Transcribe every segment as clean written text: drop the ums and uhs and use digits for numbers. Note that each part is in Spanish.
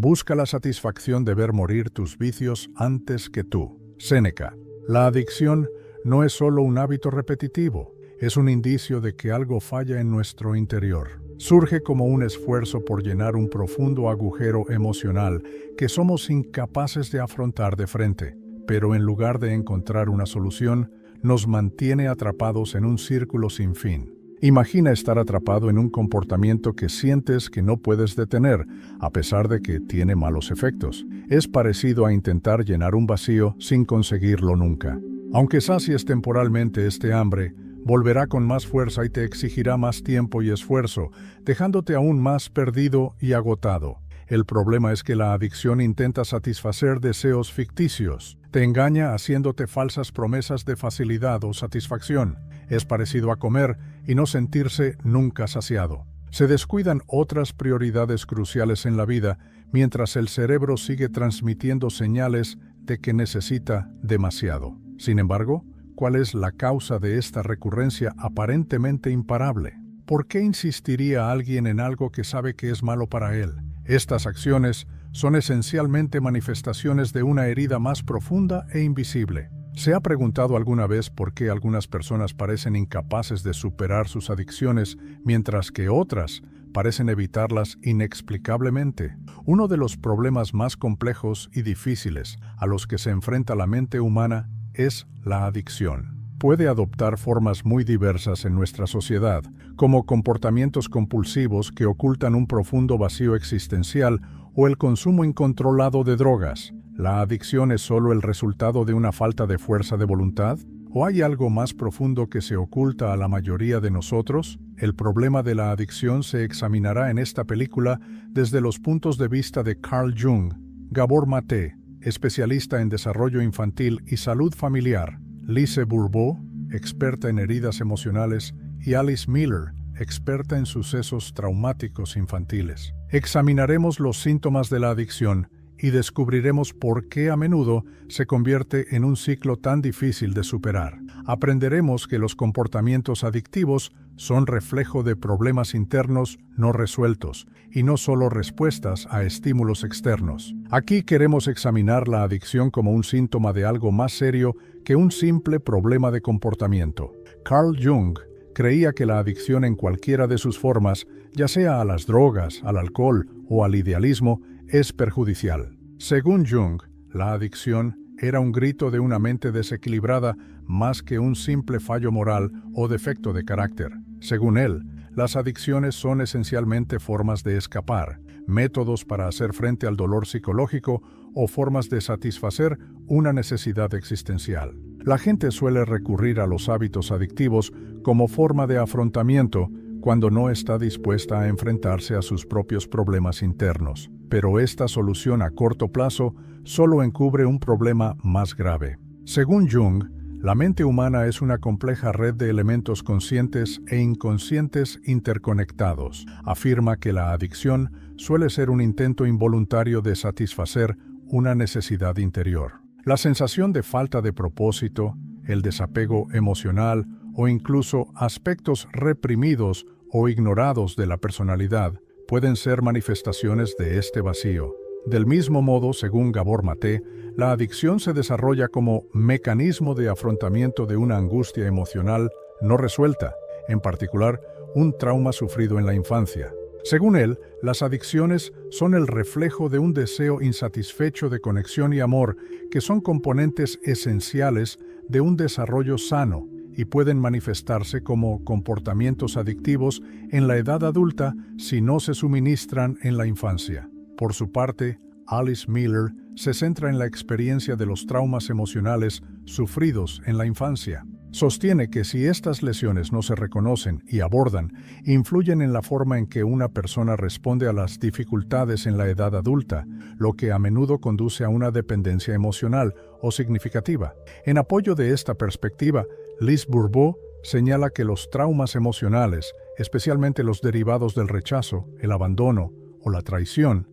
Busca la satisfacción de ver morir tus vicios antes que tú. Séneca. La adicción no es solo un hábito repetitivo, es un indicio de que algo falla en nuestro interior. Surge como un esfuerzo por llenar un profundo agujero emocional que somos incapaces de afrontar de frente, pero en lugar de encontrar una solución, nos mantiene atrapados en un círculo sin fin. Imagina estar atrapado en un comportamiento que sientes que no puedes detener, a pesar de que tiene malos efectos. Es parecido a intentar llenar un vacío sin conseguirlo nunca. Aunque sacies temporalmente este hambre, volverá con más fuerza y te exigirá más tiempo y esfuerzo, dejándote aún más perdido y agotado. El problema es que la adicción intenta satisfacer deseos ficticios. Te engaña haciéndote falsas promesas de facilidad o satisfacción. Es parecido a comer y no sentirse nunca saciado. Se descuidan otras prioridades cruciales en la vida, mientras el cerebro sigue transmitiendo señales de que necesita demasiado. Sin embargo, ¿cuál es la causa de esta recurrencia aparentemente imparable? ¿Por qué insistiría alguien en algo que sabe que es malo para él? Estas acciones son esencialmente manifestaciones de una herida más profunda e invisible. ¿Se ha preguntado alguna vez por qué algunas personas parecen incapaces de superar sus adicciones, mientras que otras parecen evitarlas inexplicablemente? Uno de los problemas más complejos y difíciles a los que se enfrenta la mente humana es la adicción. Puede adoptar formas muy diversas en nuestra sociedad, como comportamientos compulsivos que ocultan un profundo vacío existencial o el consumo incontrolado de drogas. ¿La adicción es solo el resultado de una falta de fuerza de voluntad? ¿O hay algo más profundo que se oculta a la mayoría de nosotros? El problema de la adicción se examinará en esta película desde los puntos de vista de Carl Jung, Gabor Maté, especialista en desarrollo infantil y salud familiar, Lise Bourbeau, experta en heridas emocionales, y Alice Miller, experta en sucesos traumáticos infantiles. Examinaremos los síntomas de la adicción y descubriremos por qué a menudo se convierte en un ciclo tan difícil de superar. Aprenderemos que los comportamientos adictivos son reflejo de problemas internos no resueltos y no solo respuestas a estímulos externos. Aquí queremos examinar la adicción como un síntoma de algo más serio que un simple problema de comportamiento. Carl Jung creía que la adicción en cualquiera de sus formas, ya sea a las drogas, al alcohol o al idealismo, es perjudicial. Según Jung, la adicción era un grito de una mente desequilibrada más que un simple fallo moral o defecto de carácter. Según él, las adicciones son esencialmente formas de escapar, métodos para hacer frente al dolor psicológico o formas de satisfacer una necesidad existencial. La gente suele recurrir a los hábitos adictivos como forma de afrontamiento cuando no está dispuesta a enfrentarse a sus propios problemas internos. Pero esta solución a corto plazo solo encubre un problema más grave. Según Jung, la mente humana es una compleja red de elementos conscientes e inconscientes interconectados. Afirma que la adicción suele ser un intento involuntario de satisfacer una necesidad interior. La sensación de falta de propósito, el desapego emocional o incluso aspectos reprimidos o ignorados de la personalidad pueden ser manifestaciones de este vacío. Del mismo modo, según Gabor Maté, la adicción se desarrolla como mecanismo de afrontamiento de una angustia emocional no resuelta, en particular un trauma sufrido en la infancia. Según él, las adicciones son el reflejo de un deseo insatisfecho de conexión y amor que son componentes esenciales de un desarrollo sano y pueden manifestarse como comportamientos adictivos en la edad adulta si no se suministran en la infancia. Por su parte, Alice Miller se centra en la experiencia de los traumas emocionales sufridos en la infancia. Sostiene que si estas lesiones no se reconocen y abordan, influyen en la forma en que una persona responde a las dificultades en la edad adulta, lo que a menudo conduce a una dependencia emocional o significativa. En apoyo de esta perspectiva, Lise Bourbeau señala que los traumas emocionales, especialmente los derivados del rechazo, el abandono o la traición,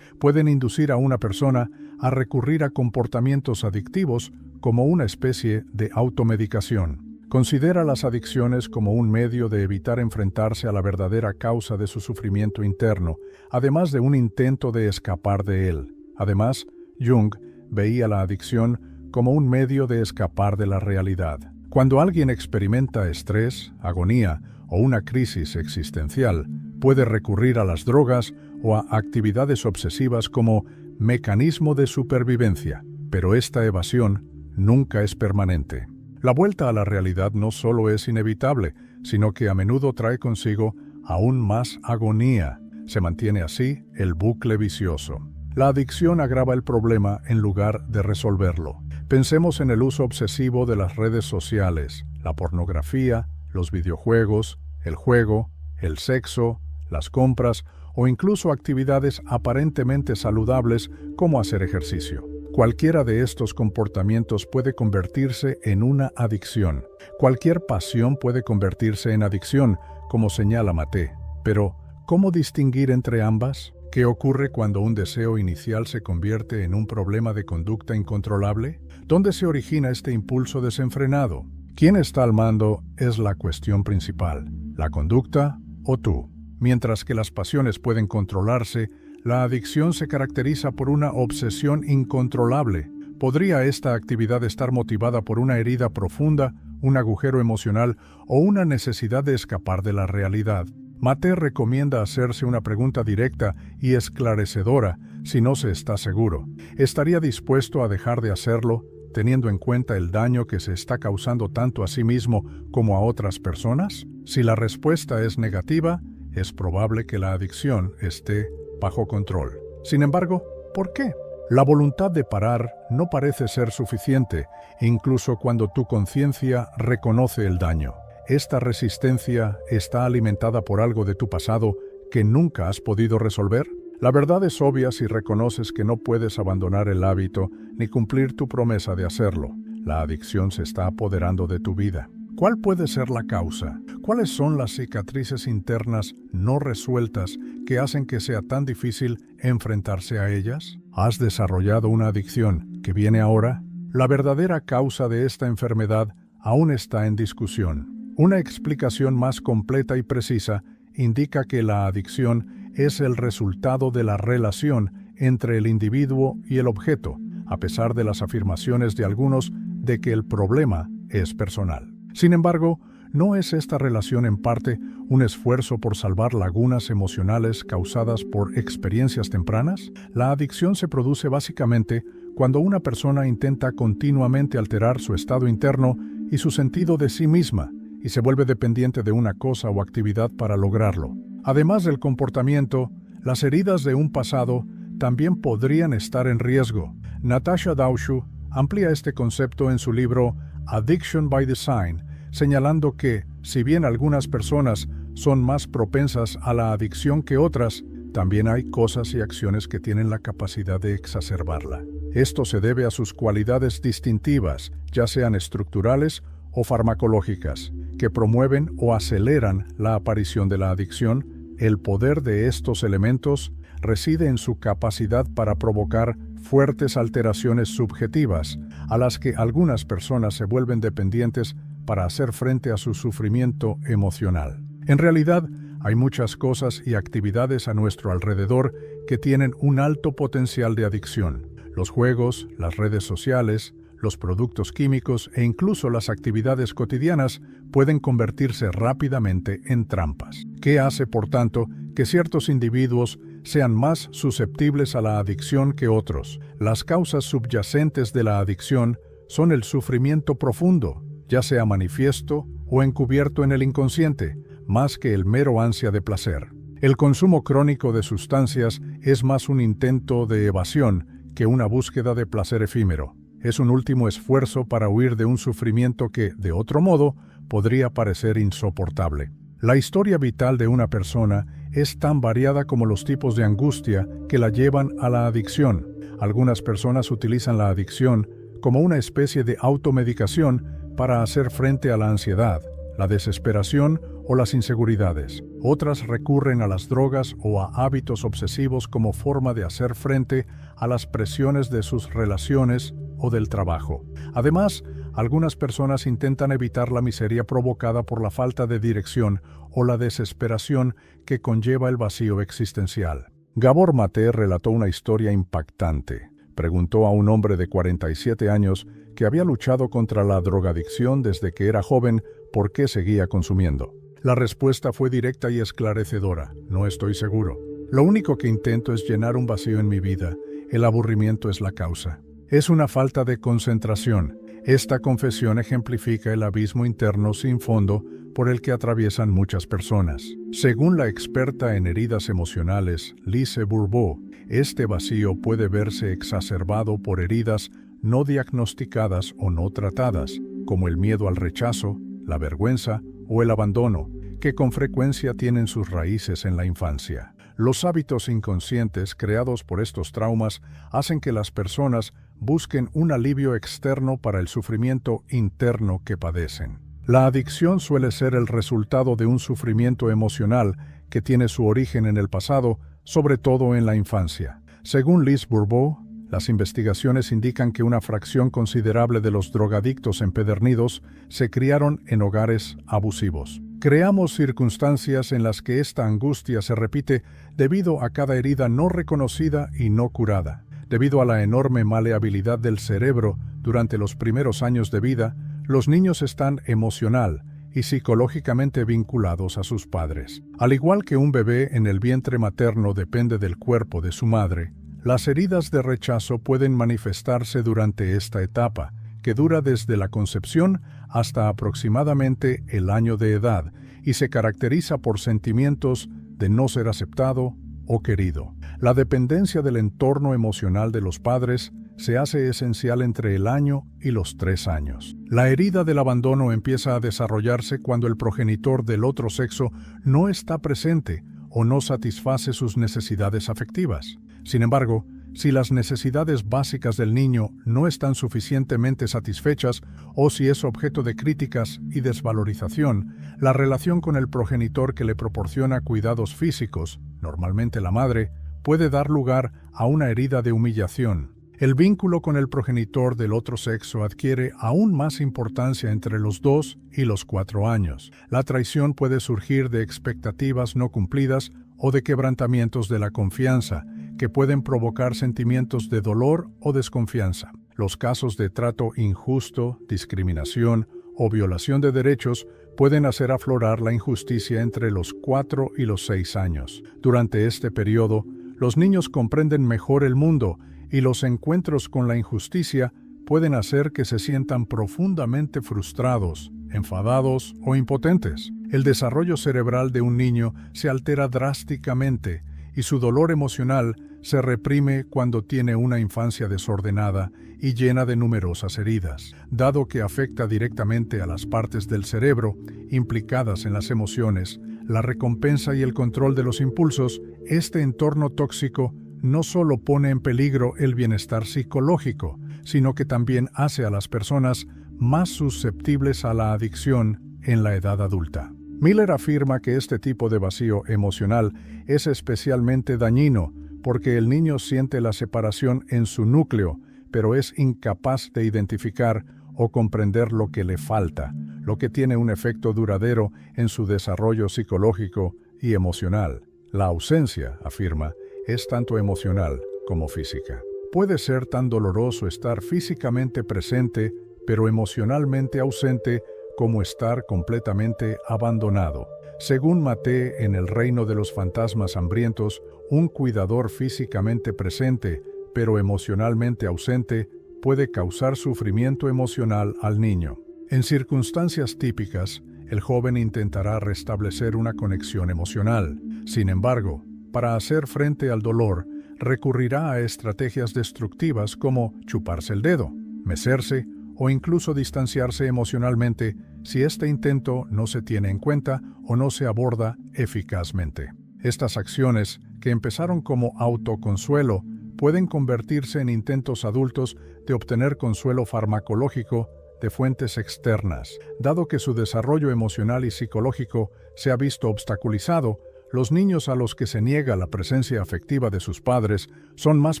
pueden inducir a una persona a recurrir a comportamientos adictivos como una especie de automedicación. Considera las adicciones como un medio de evitar enfrentarse a la verdadera causa de su sufrimiento interno, además de un intento de escapar de él. Además, Jung veía la adicción como un medio de escapar de la realidad. Cuando alguien experimenta estrés, agonía o una crisis existencial, puede recurrir a las drogas o a actividades obsesivas como mecanismo de supervivencia, pero esta evasión nunca es permanente. La vuelta a la realidad no solo es inevitable, sino que a menudo trae consigo aún más agonía. Se mantiene así el bucle vicioso. La adicción agrava el problema en lugar de resolverlo. Pensemos en el uso obsesivo de las redes sociales, la pornografía, los videojuegos, el juego, el sexo, las compras o incluso actividades aparentemente saludables como hacer ejercicio. Cualquiera de estos comportamientos puede convertirse en una adicción. Cualquier pasión puede convertirse en adicción, como señala Maté. Pero, ¿cómo distinguir entre ambas? ¿Qué ocurre cuando un deseo inicial se convierte en un problema de conducta incontrolable? ¿Dónde se origina este impulso desenfrenado? ¿Quién está al mando es la cuestión principal? ¿La conducta o tú? Mientras que las pasiones pueden controlarse, la adicción se caracteriza por una obsesión incontrolable. ¿Podría esta actividad estar motivada por una herida profunda, un agujero emocional o una necesidad de escapar de la realidad? Maté recomienda hacerse una pregunta directa y esclarecedora si no se está seguro. ¿Estaría dispuesto a dejar de hacerlo, teniendo en cuenta el daño que se está causando tanto a sí mismo como a otras personas? Si la respuesta es negativa, es probable que la adicción esté bajo control. Sin embargo, ¿por qué? La voluntad de parar no parece ser suficiente, incluso cuando tu conciencia reconoce el daño. Esta resistencia está alimentada por algo de tu pasado que nunca has podido resolver. La verdad es obvia si reconoces que no puedes abandonar el hábito ni cumplir tu promesa de hacerlo. La adicción se está apoderando de tu vida. ¿Cuál puede ser la causa? ¿Cuáles son las cicatrices internas no resueltas que hacen que sea tan difícil enfrentarse a ellas? ¿Has desarrollado una adicción que viene ahora? La verdadera causa de esta enfermedad aún está en discusión. Una explicación más completa y precisa indica que la adicción es el resultado de la relación entre el individuo y el objeto, a pesar de las afirmaciones de algunos de que el problema es personal. Sin embargo, ¿no es esta relación en parte un esfuerzo por salvar lagunas emocionales causadas por experiencias tempranas? La adicción se produce básicamente cuando una persona intenta continuamente alterar su estado interno y su sentido de sí misma, y se vuelve dependiente de una cosa o actividad para lograrlo. Además del comportamiento, las heridas de un pasado también podrían estar en riesgo. Natasha Daushu amplía este concepto en su libro Addiction by Design, señalando que, si bien algunas personas son más propensas a la adicción que otras, también hay cosas y acciones que tienen la capacidad de exacerbarla. Esto se debe a sus cualidades distintivas, ya sean estructurales o farmacológicas, que promueven o aceleran la aparición de la adicción. El poder de estos elementos reside en su capacidad para provocar fuertes alteraciones subjetivas, a las que algunas personas se vuelven dependientes para hacer frente a su sufrimiento emocional. En realidad, hay muchas cosas y actividades a nuestro alrededor que tienen un alto potencial de adicción. Los juegos, las redes sociales, los productos químicos e incluso las actividades cotidianas pueden convertirse rápidamente en trampas. ¿Qué hace, por tanto, que ciertos individuos sean más susceptibles a la adicción que otros? Las causas subyacentes de la adicción son el sufrimiento profundo, ya sea manifiesto o encubierto en el inconsciente, más que el mero ansia de placer. El consumo crónico de sustancias es más un intento de evasión que una búsqueda de placer efímero. Es un último esfuerzo para huir de un sufrimiento que, de otro modo, podría parecer insoportable. La historia vital de una persona es tan variada como los tipos de angustia que la llevan a la adicción. Algunas personas utilizan la adicción como una especie de automedicación para hacer frente a la ansiedad, la desesperación o las inseguridades. Otras recurren a las drogas o a hábitos obsesivos como forma de hacer frente a las presiones de sus relaciones o del trabajo. Además, Algunas personas intentan evitar la miseria provocada por la falta de dirección o la desesperación que conlleva el vacío existencial. Gabor Mate relató una historia impactante. Preguntó a un hombre de 47 años que había luchado contra la drogadicción desde que era joven por qué seguía consumiendo. La respuesta fue directa y esclarecedora: no estoy seguro. Lo único que intento es llenar un vacío en mi vida. El aburrimiento es la causa. Es una falta de concentración. Esta confesión ejemplifica el abismo interno sin fondo por el que atraviesan muchas personas. Según la experta en heridas emocionales, Lise Bourbeau, este vacío puede verse exacerbado por heridas no diagnosticadas o no tratadas, como el miedo al rechazo, la vergüenza o el abandono, que con frecuencia tienen sus raíces en la infancia. Los hábitos inconscientes creados por estos traumas hacen que las personas busquen un alivio externo para el sufrimiento interno que padecen. La adicción suele ser el resultado de un sufrimiento emocional que tiene su origen en el pasado, sobre todo en la infancia. Según Lise Bourbeau, las investigaciones indican que una fracción considerable de los drogadictos empedernidos se criaron en hogares abusivos. Creamos circunstancias en las que esta angustia se repite debido a cada herida no reconocida y no curada. Debido a la enorme maleabilidad del cerebro durante los primeros años de vida, los niños están emocional y psicológicamente vinculados a sus padres. Al igual que un bebé en el vientre materno depende del cuerpo de su madre, las heridas de rechazo pueden manifestarse durante esta etapa, que dura desde la concepción hasta aproximadamente el año de edad y se caracteriza por sentimientos de no ser aceptado o querido. La dependencia del entorno emocional de los padres se hace esencial entre el año y los 3 años. La herida del abandono empieza a desarrollarse cuando el progenitor del otro sexo no está presente o no satisface sus necesidades afectivas. Sin embargo, si las necesidades básicas del niño no están suficientemente satisfechas o si es objeto de críticas y desvalorización, la relación con el progenitor que le proporciona cuidados físicos, normalmente la madre, puede dar lugar a una herida de humillación. El vínculo con el progenitor del otro sexo adquiere aún más importancia entre los 2 y los 4 años. La traición puede surgir de expectativas no cumplidas o de quebrantamientos de la confianza, que pueden provocar sentimientos de dolor o desconfianza. Los casos de trato injusto, discriminación o violación de derechos pueden hacer aflorar la injusticia entre los 4 y los 6 años. Durante este periodo, los niños comprenden mejor el mundo y los encuentros con la injusticia pueden hacer que se sientan profundamente frustrados, enfadados o impotentes. El desarrollo cerebral de un niño se altera drásticamente y su dolor emocional se reprime cuando tiene una infancia desordenada y llena de numerosas heridas. Dado que afecta directamente a las partes del cerebro implicadas en las emociones, la recompensa y el control de los impulsos, este entorno tóxico no solo pone en peligro el bienestar psicológico, sino que también hace a las personas más susceptibles a la adicción en la edad adulta. Miller afirma que este tipo de vacío emocional es especialmente dañino porque el niño siente la separación en su núcleo, pero es incapaz de identificar o comprender lo que le falta, lo que tiene un efecto duradero en su desarrollo psicológico y emocional. La ausencia, afirma, es tanto emocional como física. Puede ser tan doloroso estar físicamente presente, pero emocionalmente ausente, como estar completamente abandonado. Según Mate, en El reino de los fantasmas hambrientos, un cuidador físicamente presente, pero emocionalmente ausente, puede causar sufrimiento emocional al niño. En circunstancias típicas, el joven intentará restablecer una conexión emocional. Sin embargo, para hacer frente al dolor, recurrirá a estrategias destructivas como chuparse el dedo, mecerse o incluso distanciarse emocionalmente si este intento no se tiene en cuenta o no se aborda eficazmente. Estas acciones, que empezaron como autoconsuelo, pueden convertirse en intentos adultos de obtener consuelo farmacológico de fuentes externas. Dado que su desarrollo emocional y psicológico se ha visto obstaculizado, los niños a los que se niega la presencia afectiva de sus padres son más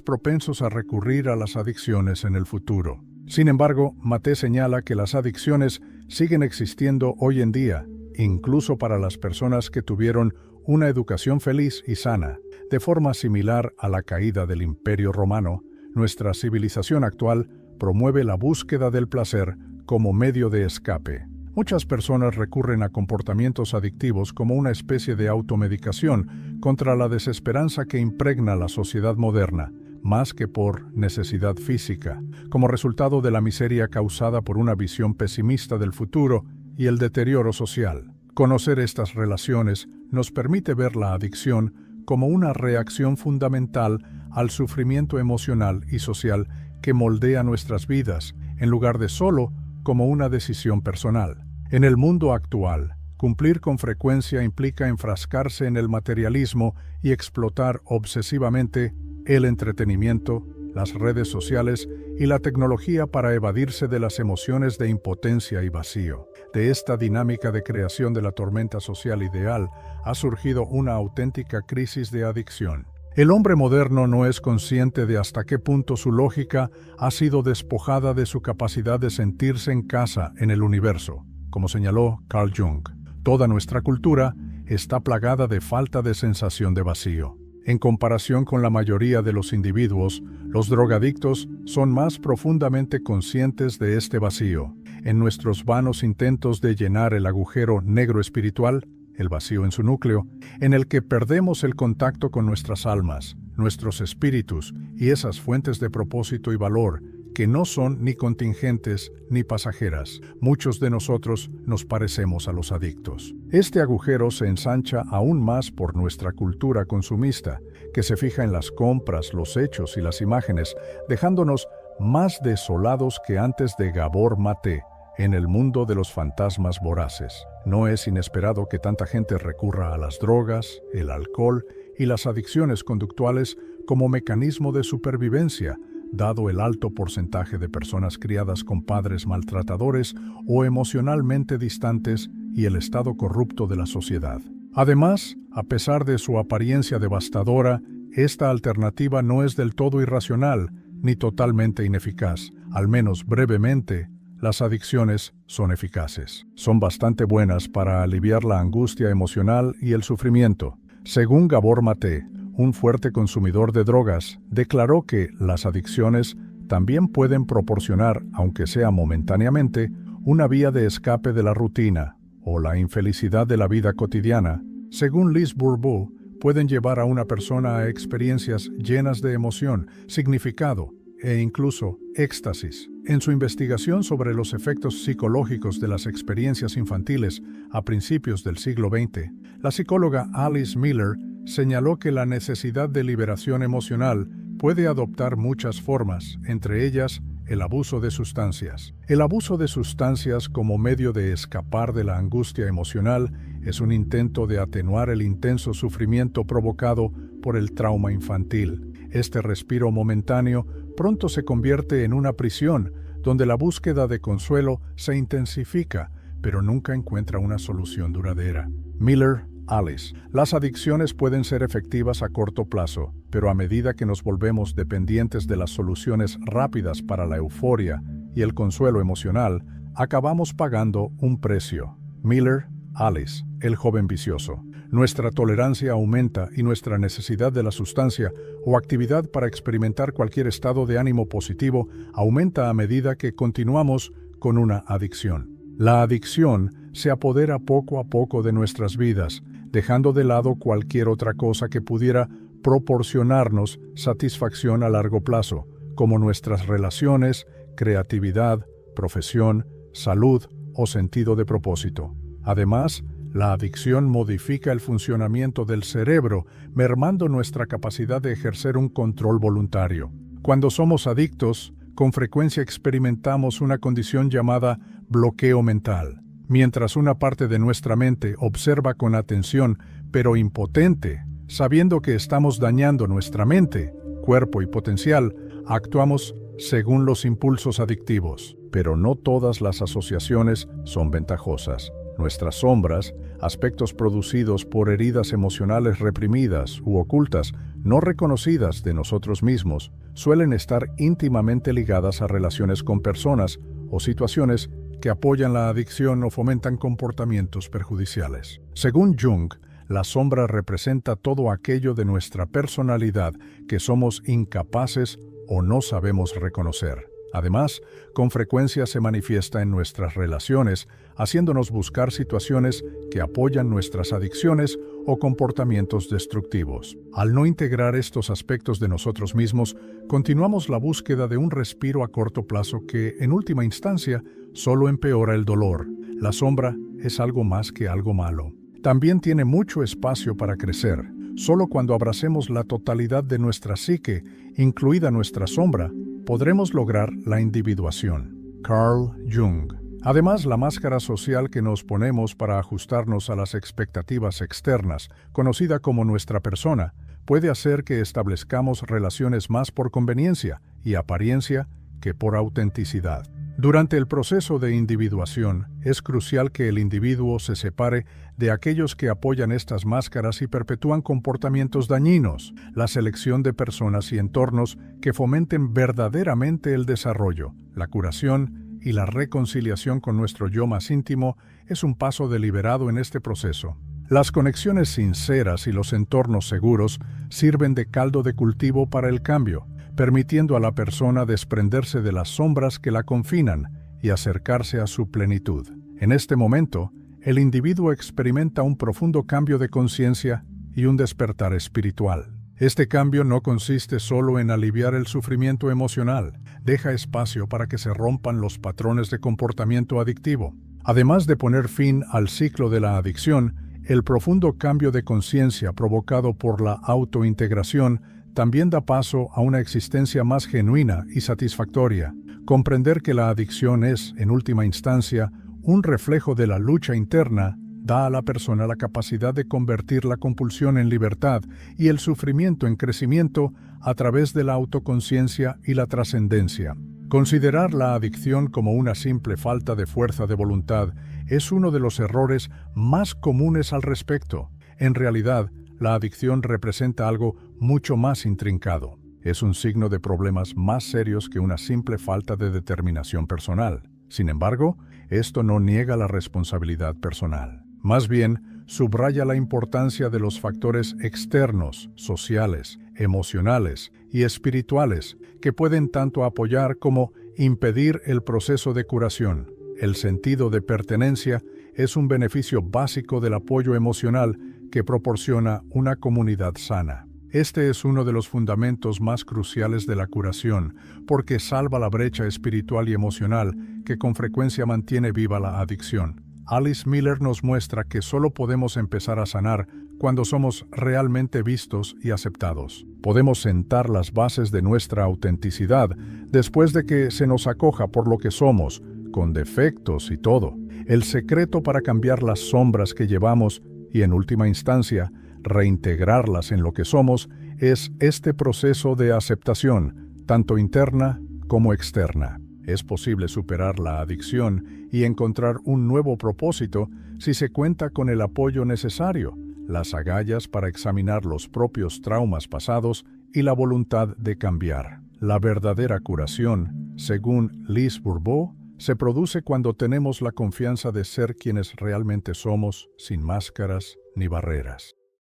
propensos a recurrir a las adicciones en el futuro. Sin embargo, Maté señala que las adicciones siguen existiendo hoy en día, incluso para las personas que tuvieron una educación feliz y sana. De forma similar a la caída del Imperio Romano, nuestra civilización actual promueve la búsqueda del placer como medio de escape. Muchas personas recurren a comportamientos adictivos como una especie de automedicación contra la desesperanza que impregna la sociedad moderna, más que por necesidad física, como resultado de la miseria causada por una visión pesimista del futuro y el deterioro social. Conocer estas relaciones nos permite ver la adicción como una reacción fundamental al sufrimiento emocional y social que moldea nuestras vidas, en lugar de solo como una decisión personal. En el mundo actual, cumplir con frecuencia implica enfrascarse en el materialismo y explotar obsesivamente el entretenimiento, las redes sociales y la tecnología para evadirse de las emociones de impotencia y vacío. De esta dinámica de creación de la tormenta social ideal ha surgido una auténtica crisis de adicción. El hombre moderno no es consciente de hasta qué punto su lógica ha sido despojada de su capacidad de sentirse en casa en el universo. Como señaló Carl Jung, toda nuestra cultura está plagada de falta de sensación de vacío. En comparación con la mayoría de los individuos, los drogadictos son más profundamente conscientes de este vacío. En nuestros vanos intentos de llenar el agujero negro espiritual, el vacío en su núcleo, en el que perdemos el contacto con nuestras almas, nuestros espíritus y esas fuentes de propósito y valor que no son ni contingentes ni pasajeras. Muchos de nosotros nos parecemos a los adictos. Este agujero se ensancha aún más por nuestra cultura consumista, que se fija en las compras, los hechos y las imágenes, dejándonos más desolados que antes de Gabor Maté, en el mundo de los fantasmas voraces. No es inesperado que tanta gente recurra a las drogas, el alcohol y las adicciones conductuales como mecanismo de supervivencia, dado el alto porcentaje de personas criadas con padres maltratadores o emocionalmente distantes y el estado corrupto de la sociedad. Además, a pesar de su apariencia devastadora, esta alternativa no es del todo irracional ni totalmente ineficaz. Al menos brevemente, las adicciones son eficaces. Son bastante buenas para aliviar la angustia emocional y el sufrimiento. Según Gabor Maté, un fuerte consumidor de drogas, declaró que las adicciones también pueden proporcionar, aunque sea momentáneamente, una vía de escape de la rutina o la infelicidad de la vida cotidiana. Según Lise Bourbeau, pueden llevar a una persona a experiencias llenas de emoción, significado e incluso éxtasis. En su investigación sobre los efectos psicológicos de las experiencias infantiles a principios del siglo XX, la psicóloga Alice Miller señaló que la necesidad de liberación emocional puede adoptar muchas formas, entre ellas el abuso de sustancias. El abuso de sustancias como medio de escapar de la angustia emocional es un intento de atenuar el intenso sufrimiento provocado por el trauma infantil. Este respiro momentáneo pronto se convierte en una prisión, donde la búsqueda de consuelo se intensifica, pero nunca encuentra una solución duradera. Miller, Alice. Las adicciones pueden ser efectivas a corto plazo, pero a medida que nos volvemos dependientes de las soluciones rápidas para la euforia y el consuelo emocional, acabamos pagando un precio. Miller, Alice, el joven vicioso. Nuestra tolerancia aumenta y nuestra necesidad de la sustancia o actividad para experimentar cualquier estado de ánimo positivo aumenta a medida que continuamos con una adicción. La adicción se apodera poco a poco de nuestras vidas, dejando de lado cualquier otra cosa que pudiera proporcionarnos satisfacción a largo plazo, como nuestras relaciones, creatividad, profesión, salud o sentido de propósito. Además, la adicción modifica el funcionamiento del cerebro, mermando nuestra capacidad de ejercer un control voluntario. Cuando somos adictos, con frecuencia experimentamos una condición llamada bloqueo mental. Mientras una parte de nuestra mente observa con atención, pero impotente, sabiendo que estamos dañando nuestra mente, cuerpo y potencial, actuamos según los impulsos adictivos. Pero no todas las asociaciones son ventajosas. Nuestras sombras, aspectos producidos por heridas emocionales reprimidas u ocultas, no reconocidas de nosotros mismos, suelen estar íntimamente ligadas a relaciones con personas o situaciones que apoyan la adicción o fomentan comportamientos perjudiciales. Según Jung, la sombra representa todo aquello de nuestra personalidad que somos incapaces o no sabemos reconocer. Además, con frecuencia se manifiesta en nuestras relaciones, haciéndonos buscar situaciones que apoyan nuestras adicciones o comportamientos destructivos. Al no integrar estos aspectos de nosotros mismos, continuamos la búsqueda de un respiro a corto plazo que, en última instancia, solo empeora el dolor. La sombra es algo más que algo malo. También tiene mucho espacio para crecer. Solo cuando abracemos la totalidad de nuestra psique, incluida nuestra sombra, podremos lograr la individuación. Carl Jung. Además, la máscara social que nos ponemos para ajustarnos a las expectativas externas, conocida como nuestra persona, puede hacer que establezcamos relaciones más por conveniencia y apariencia que por autenticidad. Durante el proceso de individuación, es crucial que el individuo se separe de aquellos que apoyan estas máscaras y perpetúan comportamientos dañinos. La selección de personas y entornos que fomenten verdaderamente el desarrollo, la curación y la reconciliación con nuestro yo más íntimo es un paso deliberado en este proceso. Las conexiones sinceras y los entornos seguros sirven de caldo de cultivo para el cambio, permitiendo a la persona desprenderse de las sombras que la confinan y acercarse a su plenitud. En este momento, el individuo experimenta un profundo cambio de conciencia y un despertar espiritual. Este cambio no consiste solo en aliviar el sufrimiento emocional, deja espacio para que se rompan los patrones de comportamiento adictivo. Además de poner fin al ciclo de la adicción, el profundo cambio de conciencia provocado por la autointegración también da paso a una existencia más genuina y satisfactoria. Comprender que la adicción es, en última instancia, un reflejo de la lucha interna, da a la persona la capacidad de convertir la compulsión en libertad y el sufrimiento en crecimiento a través de la autoconciencia y la trascendencia. Considerar la adicción como una simple falta de fuerza de voluntad es uno de los errores más comunes al respecto. En realidad, la adicción representa algo mucho más intrincado. Es un signo de problemas más serios que una simple falta de determinación personal. Sin embargo, esto no niega la responsabilidad personal. Más bien, subraya la importancia de los factores externos, sociales, emocionales y espirituales que pueden tanto apoyar como impedir el proceso de curación. El sentido de pertenencia es un beneficio básico del apoyo emocional que proporciona una comunidad sana. Este es uno de los fundamentos más cruciales de la curación, porque salva la brecha espiritual y emocional que con frecuencia mantiene viva la adicción. Alice Miller nos muestra que solo podemos empezar a sanar cuando somos realmente vistos y aceptados. Podemos sentar las bases de nuestra autenticidad después de que se nos acoja por lo que somos, con defectos y todo. El secreto para cambiar las sombras que llevamos y, en última instancia, reintegrarlas en lo que somos es este proceso de aceptación, tanto interna como externa. Es posible superar la adicción y encontrar un nuevo propósito si se cuenta con el apoyo necesario, las agallas para examinar los propios traumas pasados y la voluntad de cambiar. La verdadera curación, según Liz Bourbeau, se produce cuando tenemos la confianza de ser quienes realmente somos, sin máscaras ni barreras.